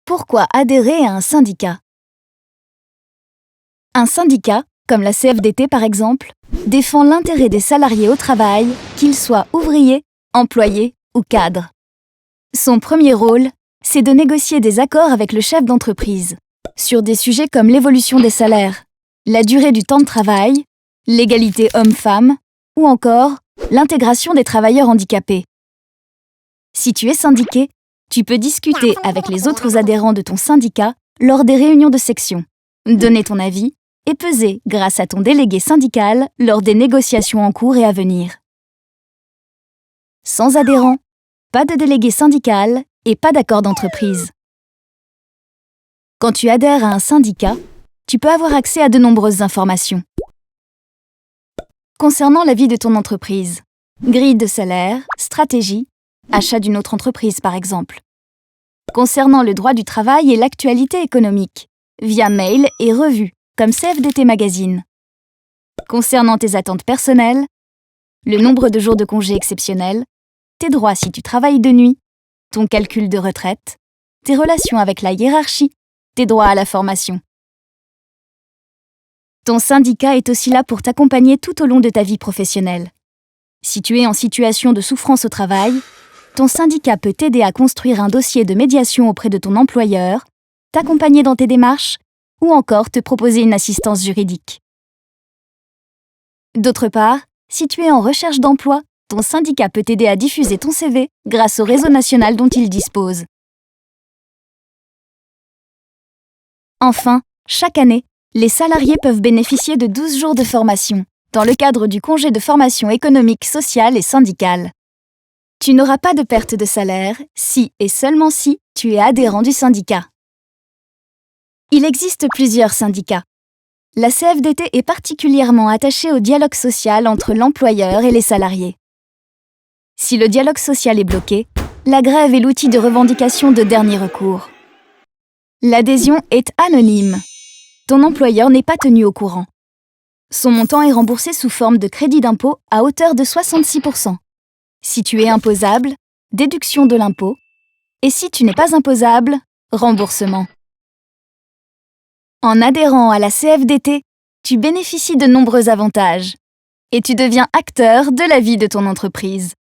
Pourquoi adhérer à un syndicat? Un syndicat, comme la CFDT par exemple, défend l'intérêt des salariés au travail, qu'ils soient ouvriers, employés ou cadres. Son premier rôle, c'est de négocier des accords avec le chef d'entreprise, sur des sujets comme l'évolution des salaires, la durée du temps de travail, l'égalité homme-femme, ou encore l'intégration des travailleurs handicapés. Si tu es syndiqué, tu peux discuter avec les autres adhérents de ton syndicat lors des réunions de section, donner ton avis et peser grâce à ton délégué syndical lors des négociations en cours et à venir. Sans adhérents, pas de délégué syndical et pas d'accord d'entreprise. Quand tu adhères à un syndicat, tu peux avoir accès à de nombreuses informations. Concernant la vie de ton entreprise, grille de salaire, stratégie, achat d'une autre entreprise par exemple. Concernant le droit du travail et l'actualité économique, via mail et revues, comme CFDT Magazine. Concernant tes attentes personnelles, le nombre de jours de congé exceptionnels, tes droits si tu travailles de nuit, ton calcul de retraite, tes relations avec la hiérarchie, tes droits à la formation. Ton syndicat est aussi là pour t'accompagner tout au long de ta vie professionnelle. Si tu es en situation de souffrance au travail, ton syndicat peut t'aider à construire un dossier de médiation auprès de ton employeur, t'accompagner dans tes démarches ou encore te proposer une assistance juridique. D'autre part, si tu es en recherche d'emploi, ton syndicat peut t'aider à diffuser ton CV grâce au réseau national dont il dispose. Enfin, chaque année, les salariés peuvent bénéficier de 12 jours de formation, dans le cadre du congé de formation économique, sociale et syndicale. Tu n'auras pas de perte de salaire si et seulement si tu es adhérent du syndicat. Il existe plusieurs syndicats. La CFDT est particulièrement attachée au dialogue social entre l'employeur et les salariés. Si le dialogue social est bloqué, la grève est l'outil de revendication de dernier recours. L'adhésion est anonyme. Ton employeur n'est pas tenu au courant. Son montant est remboursé sous forme de crédit d'impôt à hauteur de 66%. Si tu es imposable, déduction de l'impôt. Et si tu n'es pas imposable, remboursement. En adhérant à la CFDT, tu bénéficies de nombreux avantages et tu deviens acteur de la vie de ton entreprise.